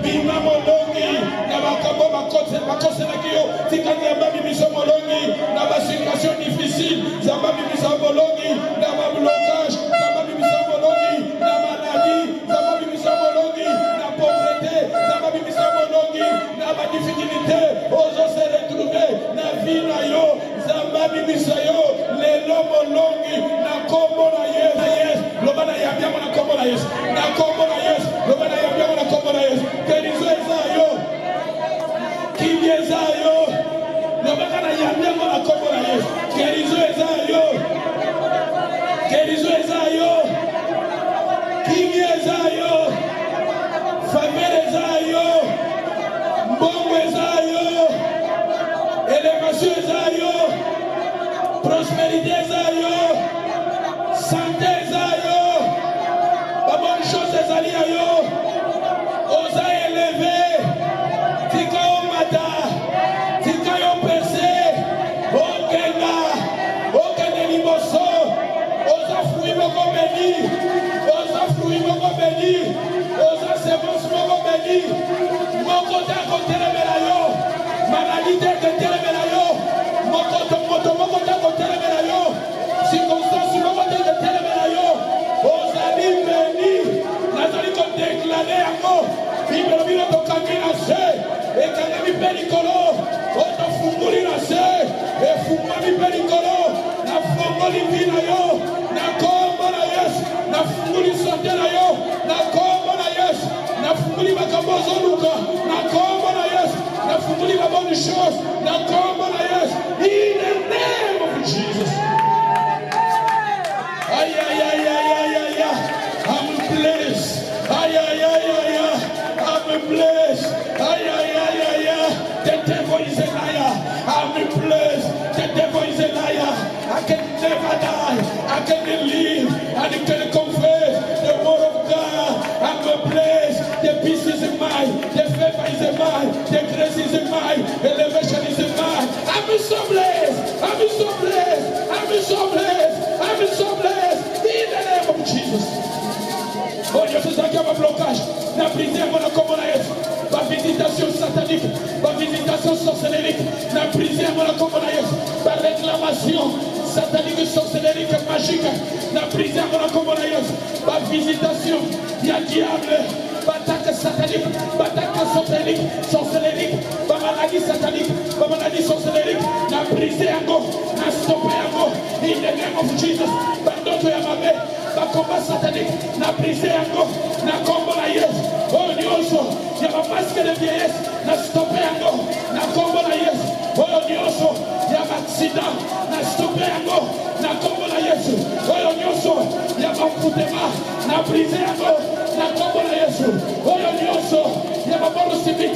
bima molongi, na bakambo bakose na kiyo, tikani ya babi miso molongi, na ba situation difficile, za babi miso molongi, na ba blocage, za babi miso molongi, na maladie, za babi miso molongi, na pauvreté, za babi miso molongi, na ba difficulté, ozo se retrouver na vie na yo, za babi miso yo, lelo molongi, na kombo na Yesu. Lobana ya bien na kombo na Yesu. Na kombo na Yesu. Lobana ya bien na kombo na Yesu. Kerizo ezayo. Kibi ezayo. Lobana ya bien na kombo na Yesu. Kerizo ezayo. Kerizo ezayo. Kibi ezayo. Faveur ezayo. Mbongo ezayo. Élévation ezayo. Prospérité ezayo. Santé ezayo. Bonne chose ezali yo. Oza élevé. Tika o mata. Tika yo pese. Okenga. Okende liboso. Oza fruit moko béni. Oza fruit moko béni. Oza semence moko béni. Moko ta kotelemela yo. Maladie te kotelemela yo. Moko ta kotelemela yo. Circonstance moko te kotelemela yo. Ozali béni. Nazali ko déclarer yango. Bibelo bino tokangi na se. Ekangami mpe likolo. Otofungoli na se. Efungwami mpe likolo. Nafungoli vi na yo. Na kombo na Yesu. Nafungoli santé na yo. Na kombo na Yesu. Nafungoli makambo ozoluka. Na kombo na Yesu. Nafungoli ma bonne chose. Na kombo na Yesu. In the name of Jesus. Aïe, aïe, aïe, aïe, aïe, aïe, aïe. I'm blessed. Aïe, aïe, aïe, aïe, aïe. I'm blessed. Aïe, aïe, aïe, aïe, aïe. The devil is a liar. I'm blessed. The devil is a liar. I can never die. I can live. And I can confess the word of God. I'm blessed. The peace is mine. The favor is mine. The grace is mine. Elevation is mine. I'm so blessed. I'm so blessed. I'm so blessed. I'm so blessed. In the name of Jesus. Oh Dieu, c'est ça qui a ma blocage. La prière, mon accommodement. Ma visitation satanique. Ma visitation sorcellerie. La prière, mon accommodement. Ma réclamation satanique, sorcellerie, magique. La prière, mon accommodement. Ma visitation. Il y a diable. Bataille satanique, bataille sorcellerie, ma maladie satanique, ma maladie sorcellerie, la brisée à go, la stoppée à go, in the name of Jesus, bandoto ya mabe, ma combat satanique, la brisée à go, la combat la yes, oh Dioso, ya ma masque de vieillesse, la stoppée à go, la combat la yes, oh Dioso, ya ma accident, la stoppée à go, la combat la yes, oh Dioso, ya ma foutema, la brisée à go, la combat la yes. Oyo nyonso ya maboro simit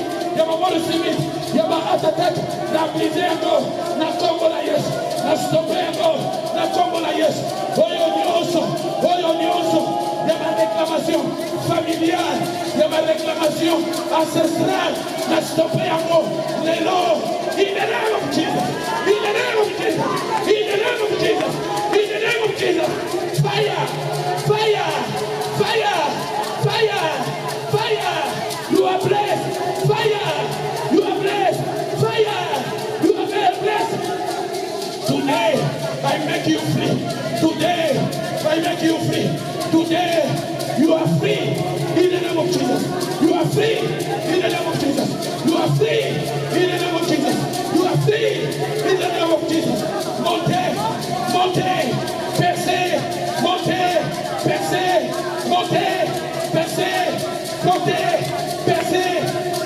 ya ma attaque na brise yango na kombo na Yesu na stoppe yango na kombo na Yesu oyo nyonso ya ma réclamation familiale ya ma réclamation ancestrale na stoppe yango lelo in the name of Jesus in the name of Jesus in the name of Jesus in the name of Jesus fire fire fire fire fire you are blessed fire you are blessed fire you are very blessed today I make you free today I make you free today you are free in the name of Jesus you are free in the name free in the name of Jesus. You are free in the name of Jesus. Montez, montez, percez, montez, percez, montez, percez, montez, percez.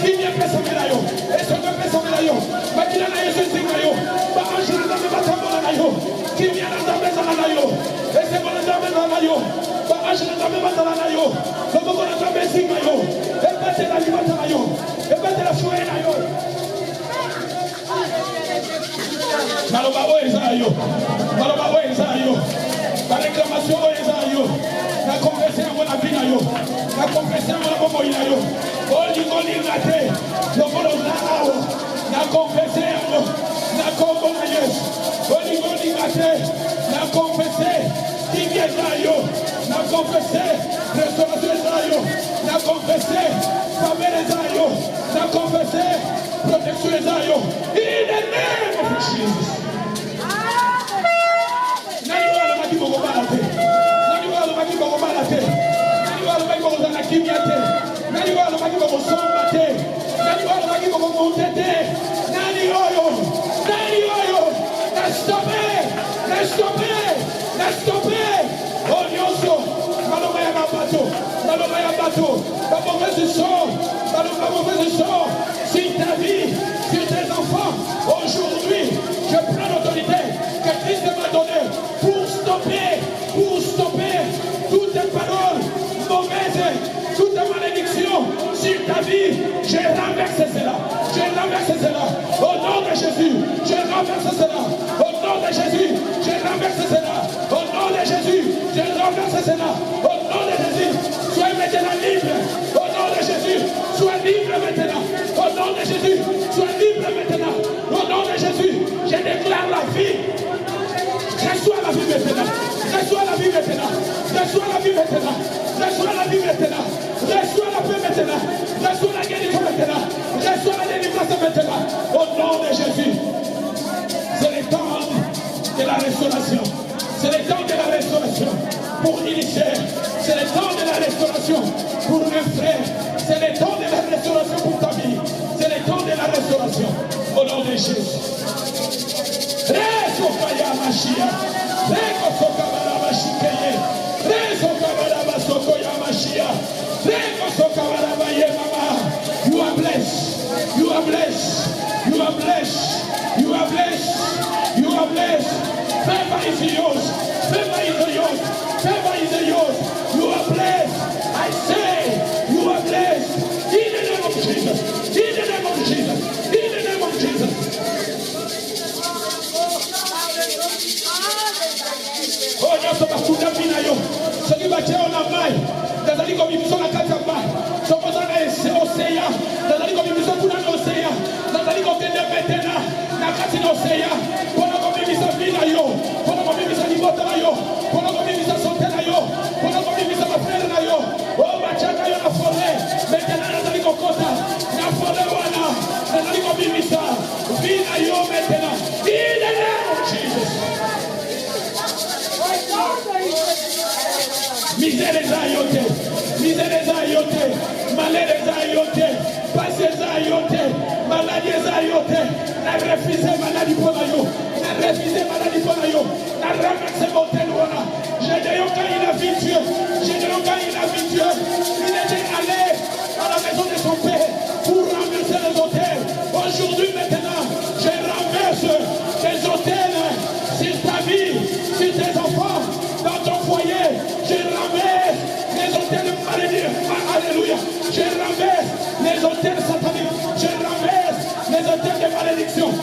Qui vient percer médaillon? Et ce que percer médaillon? Ma qui n'a pas eu ce signe maillot. Ma ange n'a pas eu maillot. Qui vient dans la maison à maillot? Et c'est bon dans la maison à maillot. Ma ange n'a pas eu maillot. Le moment n'a pas eu signe maillot. Et battez la vie maillot. Et battez la soirée maillot. Maloba o ezayo. Maloba o ezayo. La réclamation o ezayo. La confession à la vie na yo. La confession à la bobo na yo. Oli ngate. Le molo na awo. La confession na kombo na yes. Oli ngate. La confession qui vient na yo. La confession restauration ezayo. La confession famille ezayo. La confession protection ezayo. In the name of Jesus. Sur ta vie, sur tes enfants, aujourd'hui, je prends l'autorité que Christ m'a donnée pour stopper toutes les paroles mauvaises, toutes les malédictions sur ta vie. Je renverse cela. Au nom de Jésus, je renverse cela. Au nom de Jésus, je renverse cela. Au nom de Jésus, je renverse cela. Au nom de Jésus, sois maintenant libre. Au nom de Jésus, sois libre maintenant. Au nom de Jésus, sois libre maintenant. Au nom de Jésus, je déclare la vie. Reçois la vie maintenant. Reçois la vie maintenant. Reçois la vie maintenant. Reçois la vie maintenant. Reçois la paix maintenant. Reçois la guérison maintenant. Reçois la délivrance maintenant. Au nom de Jésus. C'est le temps de la restauration. C'est le temps de la restauration pour initier. C'est le temps de la restauration pour un frère. C'est le temps de la restauration pour ta vie. C'est le temps de la restauration. Au nom de Jésus. Rezo kaya mashia, reko sokabara mashikeye, rezo kabara masoko ya mashia, reko sokabara baye mama. You are blessed, you are blessed, you are blessed, you are blessed, you are blessed. Favor is yours, favor is yours, favor is yours. You are blessed. I say, you are blessed. In the name of Jesus, in the name of Jesus, in the name of Jesus. Oh, nyonso bakuta bina yo. Soki bateo na mai. Nazali komibiso na kati ya mai. Sokoza na oseya. Nazali komibiso kuna na oseya. Nazali kokende metena na kati na oseya. Pona komibisa bina yo. Pona komibisa libota na yo. Pona komibisa sote na yo. Pona komibisa mafrere na yo. Oh, bachaka yo na fore. Metena nazali kokota. Na fore wana. Nazali komibisa bina yo metena. In the name of Jesus. Misère zayote, misère zayote, malheur zayote, passé zayote, maladie zayote, na refuser maladie pour yo, na refuser maladie pour yo, na ramasser mon téloana. Gédéonka il a vu Dieu, Gédéonka il a vu Dieu, il était allé à la maison de son père pour ramasser les hôtels. Aujourd'hui maintenant, je renverse les hôtels sur ta vie, sur tes enfants, dans ton foyer. Je renverse les hôtels malédiques. Alléluia. Je renverse les hôtels sataniques. Je renverse les hôtels de malédiction. In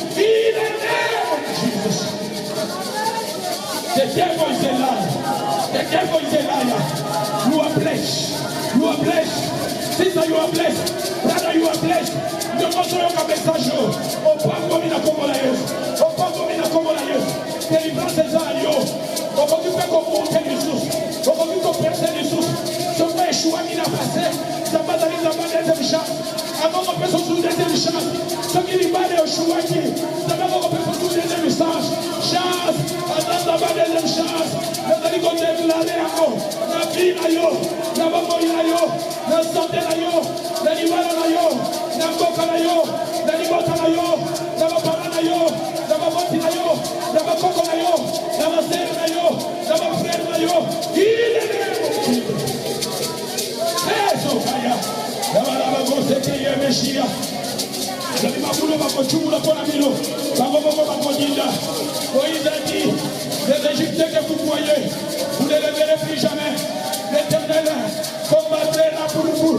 the name of Jesus. The devil is a liar. The devil is a liar. You are blessed. You are blessed. Sister, you are blessed. Brother, you are blessed. Ne construisons qu'un message. Au point comme il a comme la Yesu. Au point comme il a comme la Yesu. Délivrance des aïeux. On va occuper comme monter les sources. On va occuper percer les sources. Ce qu'on a échoué, il a passé. Ça va donner la deuxième chance. Avant qu'on puisse se deuxième chance. Ce qui n'est pas échoué, ça va qu'on puisse se deuxième chance. Chance. Attends, la deuxième chance. Nous allons continuer à aller encore. La vie, la maman, la santé, la l'animal, la boca, Moïse a dit, les Égyptiens que vous voyez, vous ne les verrez plus jamais. L'Éternel combattra pour vous.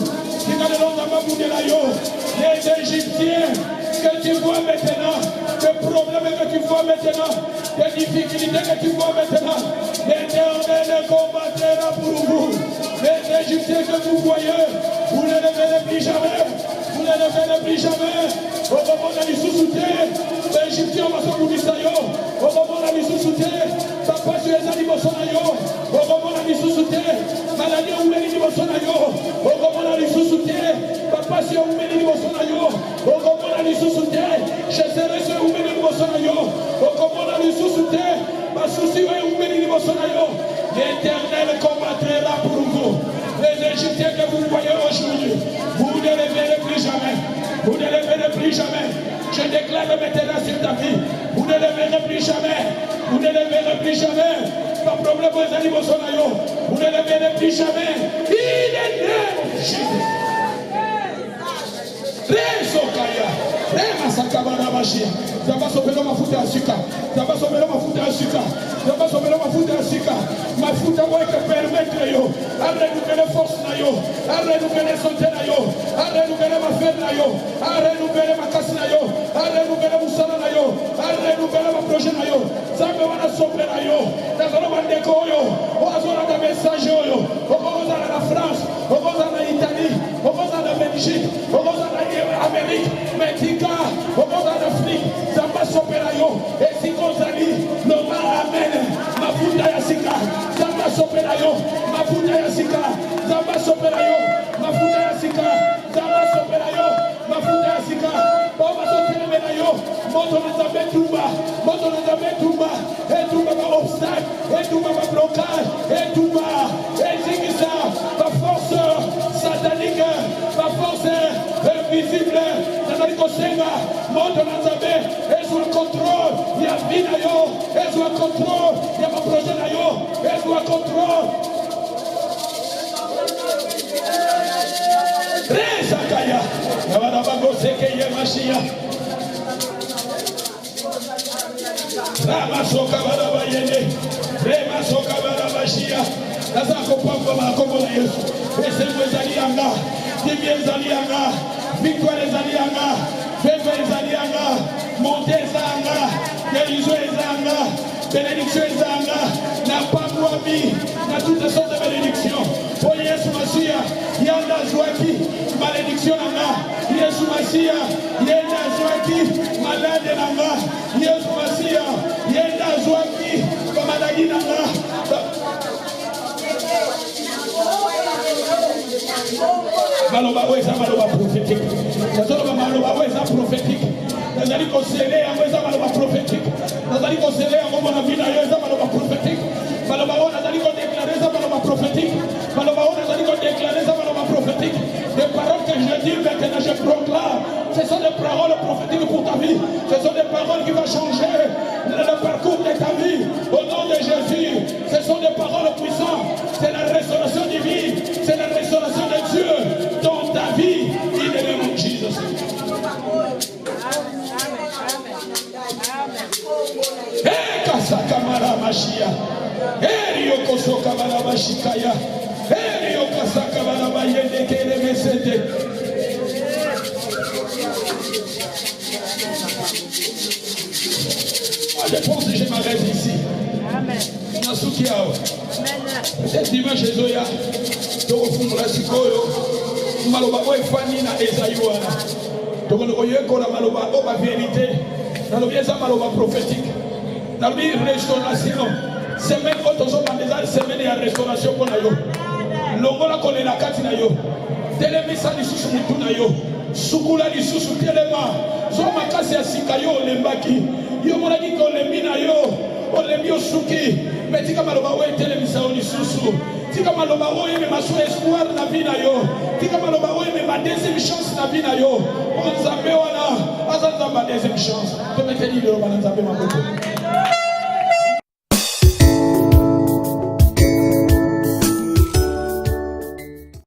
Les Égyptiens que tu vois maintenant, les problèmes que tu vois maintenant, les difficultés que tu vois maintenant, l'Éternel combattra pour vous. Les Égyptiens que vous voyez, vous ne les verrez plus jamais. Vous ne les verrez plus jamais. Au moment de l'Issousouté, les Égyptiens vont se bouddhisa yo. Au moment de l'Issousouté, papa tu es animé au sonayo. Au moment de l'Issousouté, maladie ou béni au sonayo. Au moment de l'Issousouté, papa tu es béni au sonayo. Au moment de l'Issousouté, je serai sur béni au sonayo. Au moment de l'Issousouté, ma souci est béni au sonayo. L'Éternel combattra pour vous. Les Égyptiens que vous voyez aujourd'hui, vous ne les verrez plus jamais. Vous ne les verrez plus jamais. Je déclare maintenant sur ta vie. Vous ne les verrez plus jamais. Vous ne les verrez plus jamais. Pas de problème aux animaux sonayo. Vous ne les verrez plus jamais. Il est né. Resokaya. Remasakabarabashia. Ça va sauver mafuta ya sika. Ça va sauver mafuta ya sika. Ça va sauver mafuta ya sika. Mafuta va te permettre yo. Arrête de faire force na yo. Arrête de faire santé na yo. Arrête de faire ma fête na yo. Arrête de faire ma casse na yo. Arrête de faire musala na yo. Arrête de faire ma projet na yo. Ça me va sauver na yo. Dans le monde de yo. On a un message yo. On va à la France. On va à l'Italie. On va à la Belgique. On va à l'Amérique. Mexique. On va à l'Afrique. Ça va sauver na yo. Et si on s'allie, le mal amène. Mafuta ya sika. Ça va sauver na yo. Mafuta ya sika. Ça va sauver na yo. Mafuta ya sika. Ça va sauver na yo. Mafuta ya sika. On va sauver na yo. Moto na zabe tumba. Moto na zabe tumba. Et tumba va obstacle. Et tumba va blocage. Et tumba. Et zigisa. Ma force satanique. Ma force invisible. Nazariko senga. Moto na zabe. Et sur le contrôle. Il y a vie na yo. Et sur le contrôle. Il y a mon projet na yo. Et sur le contrôle. Resakaya. Nabana bango seke ye mashia. Ramasoka baraba yende. Remasoka baraba shia. Nazako pamba makombo na Yesu. Esengo ezali yanga. Tibie ezali yanga. Victoire ezali yanga. Faveur ezali yanga. Monte ezanga. Guérison ezanga. Bénédiction ezanga. Na pamwami. Na toutes sortes de bénédictions. Oh Yesu Masia. Yanda zwaki. Malédiction nanga. Yesu Masia. Yenda zwaki. Malade nanga. Yesu Masia. Yenda zwaki. Maladie nanga. Maloba weza maloba prophétique. Nazoloba maloba weza prophétique. Nazali conseiller yango eza maloba prophétique. Nazali conseiller yango mona vida yo eza maloba prophétique. Maloba ona nazali ko déclarer eza maloba prophétique. Maloba ona nazali ko déclarer eza maloba prophétique. Les paroles que je dis maintenant je proclame. Ce sont des paroles prophétiques pour ta vie. Ce sont des paroles qui vont changer le parcours de ta vie. Au nom de Jésus, ce sont des paroles puissantes. C'est la restauration divine. C'est la restauration de Dieu dans ta vie. In the name of Jesus. Hey, Kasakamara Mashia. Hey, Yokosokamara Mashikaya. Hey, Yokasakamara Mayende Kele Mesete. Je pense que je m'arrête ici. Amen. Peut-être dimanche Jésus tokofungula sikoyo maloba oyo efani na Esaïe wana tokoki koyekola maloba oyo bavérité nalobi eza maloba prophétique nalobi restauration semaine oyo tozobanda eza semaine ya restauration mpo na yo longola kolela kati na yo telemisa lisusu mutu na yo sukula lisusu telema zo makasi ya sika yo olembaki yo monaki kolembi na yo olembi osuki me tika maloba oyo etelemisa yo lisusu tika maloba oyo emema so espoir na vie na yo tika maloba oyo emema deuxième chance na vie na yo nzambe wana aza nzambe ya deuxième chance tometeli liloba na nzambe maboko